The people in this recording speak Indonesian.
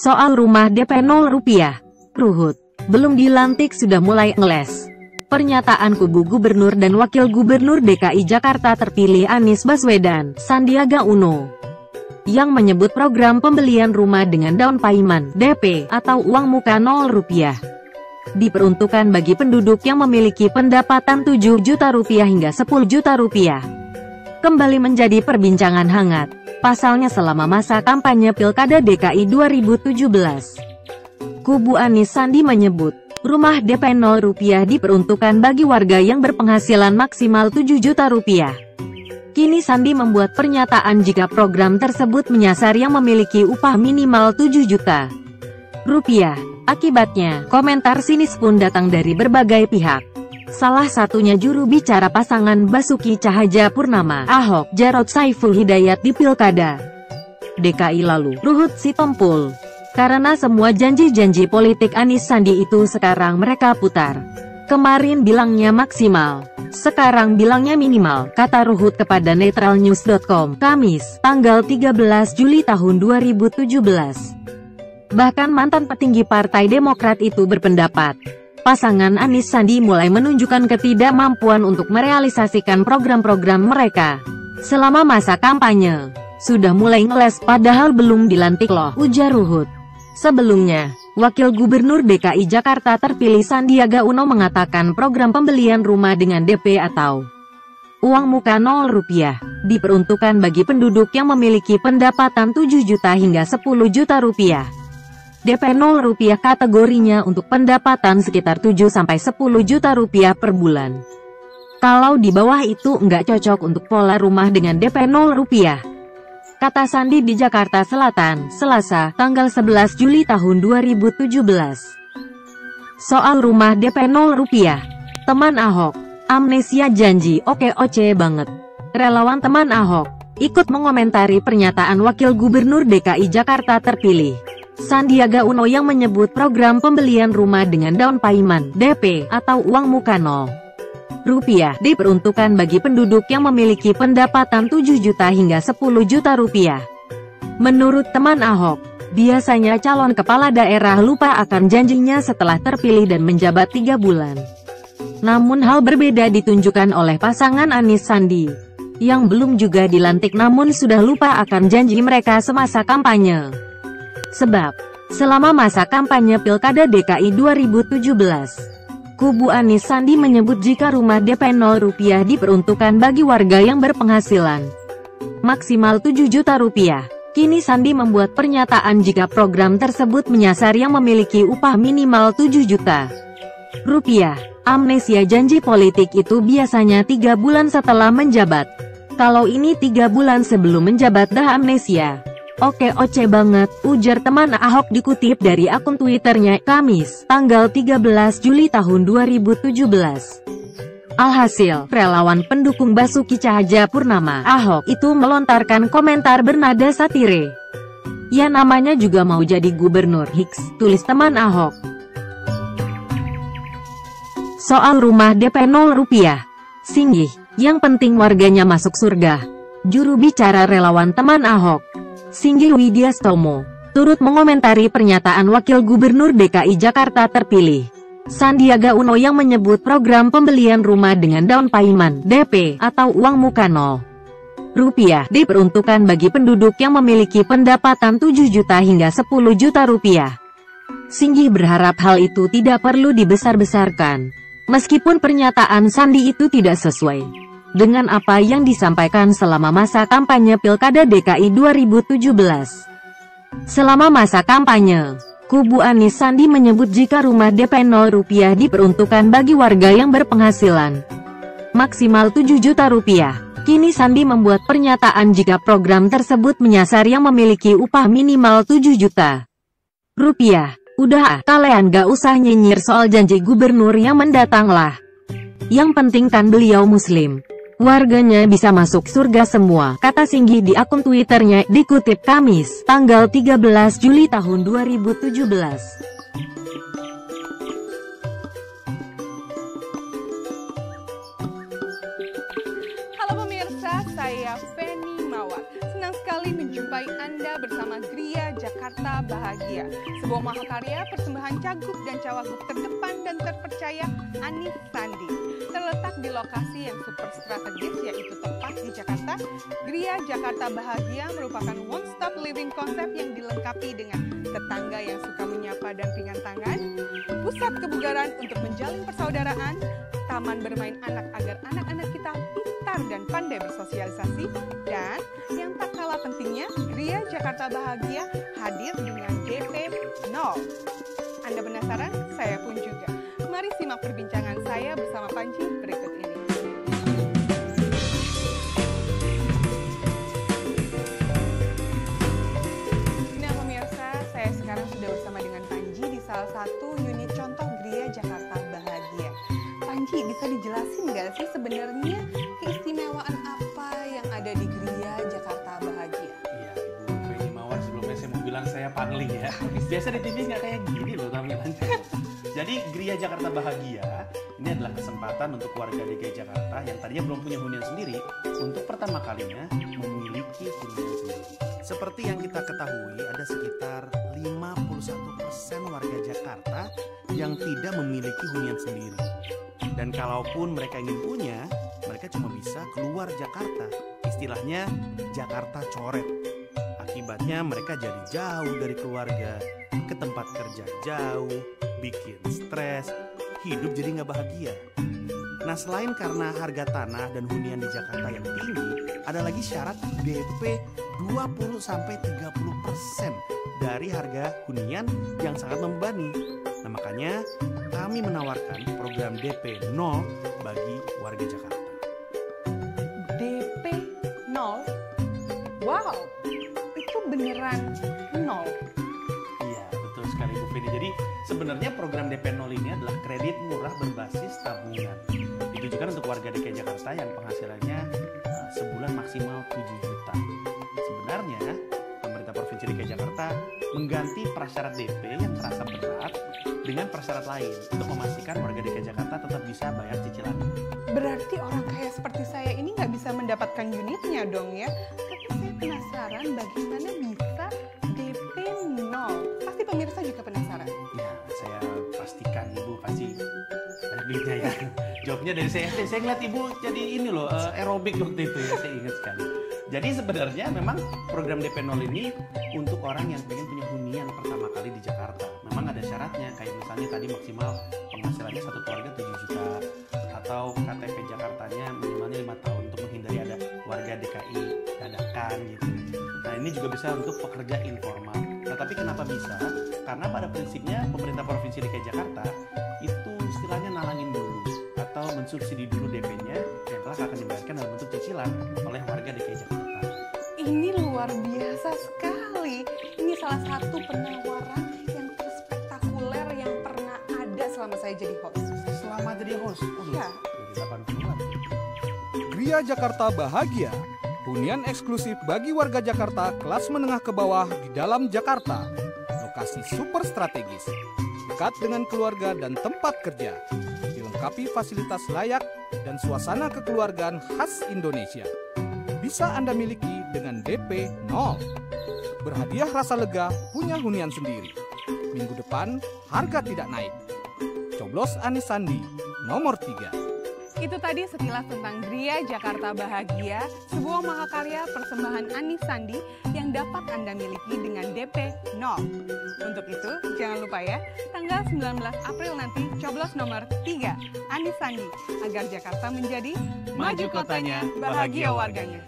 Soal rumah DP 0 rupiah. Ruhut, belum dilantik sudah mulai ngeles. Pernyataan kubu Gubernur dan Wakil Gubernur DKI Jakarta terpilih Anies Baswedan, Sandiaga Uno, yang menyebut program pembelian rumah dengan down payment (DP) atau uang muka 0 rupiah diperuntukkan bagi penduduk yang memiliki pendapatan 7 juta rupiah hingga 10 juta rupiah. Kembali menjadi perbincangan hangat, pasalnya selama masa kampanye Pilkada DKI 2017. Kubu Anies Sandi menyebut, rumah DP 0 rupiah diperuntukkan bagi warga yang berpenghasilan maksimal 7 juta rupiah. Kini Sandi membuat pernyataan jika program tersebut menyasar yang memiliki upah minimal 7 juta rupiah. Akibatnya, komentar sinis pun datang dari berbagai pihak. Salah satunya juru bicara pasangan Basuki Cahayapurnama, Ahok, Jarod Saiful Hidayat di Pilkada DKI lalu, Ruhut Sitompul. Karena semua janji-janji politik Anies Sandi itu sekarang mereka putar. Kemarin bilangnya maksimal, sekarang bilangnya minimal, kata Ruhut kepada netralnews.com, Kamis, tanggal 13 Juli tahun 2017. Bahkan mantan petinggi Partai Demokrat itu berpendapat, pasangan Anies Sandi mulai menunjukkan ketidakmampuan untuk merealisasikan program-program mereka selama masa kampanye. Sudah mulai ngeles padahal belum dilantik loh, ujar Ruhut. Sebelumnya, Wakil Gubernur DKI Jakarta terpilih Sandiaga Uno mengatakan program pembelian rumah dengan DP atau uang muka 0 rupiah diperuntukkan bagi penduduk yang memiliki pendapatan 7 juta hingga 10 juta rupiah. DP 0 rupiah kategorinya untuk pendapatan sekitar 7-10 juta rupiah per bulan. Kalau di bawah itu nggak cocok untuk pola rumah dengan DP 0 rupiah. Kata Sandi di Jakarta Selatan, Selasa, tanggal 11 Juli tahun 2017. Soal rumah DP 0 rupiah, teman Ahok, amnesia janji oke banget. Relawan teman Ahok, ikut mengomentari pernyataan Wakil Gubernur DKI Jakarta terpilih Sandiaga Uno yang menyebut program pembelian rumah dengan down payment (DP) atau uang muka 0 rupiah diperuntukkan bagi penduduk yang memiliki pendapatan 7 juta hingga 10 juta rupiah. Menurut teman Ahok, biasanya calon kepala daerah lupa akan janjinya setelah terpilih dan menjabat 3 bulan. Namun hal berbeda ditunjukkan oleh pasangan Anies Sandi, yang belum juga dilantik namun sudah lupa akan janji mereka semasa kampanye. Sebab, selama masa kampanye Pilkada DKI 2017, kubu Anies Sandi menyebut jika rumah DP 0 rupiah diperuntukkan bagi warga yang berpenghasilan maksimal 7 juta rupiah. Kini Sandi membuat pernyataan jika program tersebut menyasar yang memiliki upah minimal 7 juta rupiah. Amnesia janji politik itu biasanya 3 bulan setelah menjabat. Kalau ini 3 bulan sebelum menjabat dah amnesia. Oke banget, ujar teman Ahok dikutip dari akun Twitternya, Kamis, tanggal 13 Juli tahun 2017. Alhasil, relawan pendukung Basuki Cahayapurnama, Ahok, itu melontarkan komentar bernada satire. Ya namanya juga mau jadi gubernur, Hiks, tulis teman Ahok. Soal rumah DP 0 rupiah, singgih, yang penting warganya masuk surga. Juru bicara relawan teman Ahok, Singgih Widyastomo, turut mengomentari pernyataan Wakil Gubernur DKI Jakarta terpilih Sandiaga Uno yang menyebut program pembelian rumah dengan down payment (DP) atau uang muka 0 rupiah diperuntukkan bagi penduduk yang memiliki pendapatan 7 juta hingga 10 juta rupiah. Singgih berharap hal itu tidak perlu dibesar-besarkan, meskipun pernyataan Sandi itu tidak sesuai dengan apa yang disampaikan selama masa kampanye Pilkada DKI 2017. Selama masa kampanye, kubu Anies Sandi menyebut jika rumah DP 0 rupiah diperuntukkan bagi warga yang berpenghasilan maksimal 7 juta rupiah. Kini Sandi membuat pernyataan jika program tersebut menyasar yang memiliki upah minimal 7 juta rupiah. Udah kalian gak usah nyinyir soal janji gubernur yang mendatang lah. Yang penting kan beliau muslim. Warganya bisa masuk surga semua, kata Singgih di akun Twitternya, dikutip Kamis, tanggal 13 Juli tahun 2017. Halo pemirsa, saya Feni Mawar. senang sekali menjumpai Anda bersama Gria Jakarta Bahagia, sebuah mahakarya persembahan cagup dan cawagup terdepan dan terpercaya Anis Sandi. Terletak di lokasi yang super strategis yaitu tepat di Jakarta, Gria Jakarta Bahagia merupakan one-stop living konsep yang dilengkapi dengan tetangga yang suka menyapa dan ringan tangan, pusat kebugaran untuk menjalin persaudaraan, taman bermain anak agar anak-anak kita pintar dan pandai bersosialisasi, dan yang tak kalah pentingnya, Gria Jakarta Bahagia hadir dengan DP 0. Anda penasaran? Saya pun juga. Mari simak perbincangan saya bersama Panji berikut ini. Nah pemirsa, saya sekarang sudah bersama dengan Panji di salah satu unit contoh Gria Jakarta Bahagia. Panji, bisa dijelasin nggak sih sebenarnya keistimewaan apa yang ada di Gria Jakarta Bahagia? Iya, Ibu Feni Mawar, sebelumnya saya mau bilang saya pangling ya. Biasa di TV nggak kayak gini loh tampilannya. Jadi Gria Jakarta Bahagia ini adalah kesempatan untuk warga DKI Jakarta yang tadinya belum punya hunian sendiri untuk pertama kalinya memiliki hunian sendiri. Seperti yang kita ketahui, ada sekitar 51% warga Jakarta yang tidak memiliki hunian sendiri. Dan kalaupun mereka ingin punya, mereka cuma bisa keluar Jakarta. Istilahnya Jakarta coret. Akibatnya mereka jadi jauh dari keluarga, ke tempat kerja jauh, bikin stres, hidup jadi nggak bahagia. Nah, selain karena harga tanah dan hunian di Jakarta yang tinggi, ada lagi syarat DP 20-30% dari harga hunian yang sangat membebani. Nah, makanya kami menawarkan program DP 0 bagi warga Jakarta. DP 0? Wow, itu beneran 0? Iya, betul sekali Bu Feni. Jadi sebenarnya program DP 0 ini adalah kredit murah berbasis tabungan. Ditujukan untuk warga DKI Jakarta yang penghasilannya sebulan maksimal 7 juta. Sebenarnya pemerintah Provinsi DKI Jakarta mengganti prasyarat DP yang terasa berat dengan prasyarat lain untuk memastikan warga DKI Jakarta tetap bisa bayar cicilan. Berarti orang kaya seperti saya ini nggak bisa mendapatkan unitnya dong ya? Tapi saya penasaran bagaimana bisa DP 0? Pasti pemirsa juga penasaran. Ya, saya pastikan Ibu pasti ada duitnya ya. Jawabnya dari saya ngeliat Ibu jadi ini loh, aerobik waktu itu ya, saya ingat sekali. Jadi sebenarnya memang program DP 0 ini untuk orang yang pengen punya hunian pertama kali di Jakarta. Memang ada syaratnya, kayak misalnya tadi maksimal penghasilannya satu keluarga 7 juta, atau KTP Jakartanya minimalnya 5 tahun untuk menghindari ada warga DKI dadakan gitu. Nah, ini juga bisa untuk pekerja informal. Nah, tapi kenapa bisa? Karena pada prinsipnya pemerintah Provinsi DKI Jakarta itu istilahnya nalangin dulu atau mensubsidi dulu DP-nya yang telah akan dibayarkan dalam bentuk cicilan oleh warga DKI Jakarta. Ini luar biasa sekali. Ini salah satu penawaran yang terspektakuler yang pernah ada selama saya jadi host. Selama jadi host? Ya. Jadi 80-an. Gria Jakarta Bahagia, hunian eksklusif bagi warga Jakarta kelas menengah ke bawah di dalam Jakarta. Lokasi super strategis, dekat dengan keluarga dan tempat kerja. Dilengkapi fasilitas layak dan suasana kekeluargaan khas Indonesia. Bisa Anda miliki dengan DP 0. Berhadiah rasa lega punya hunian sendiri. Minggu depan harga tidak naik. Coblos Anis Sandi, nomor 3. Itu tadi sekilas tentang Gria Jakarta Bahagia, sebuah mahakarya persembahan Anis Sandi yang dapat Anda miliki dengan DP 0. Untuk itu, jangan lupa ya, tanggal 19 April nanti coblos nomor 3 Anis Sandi agar Jakarta menjadi Maju kotanya, bahagia warganya.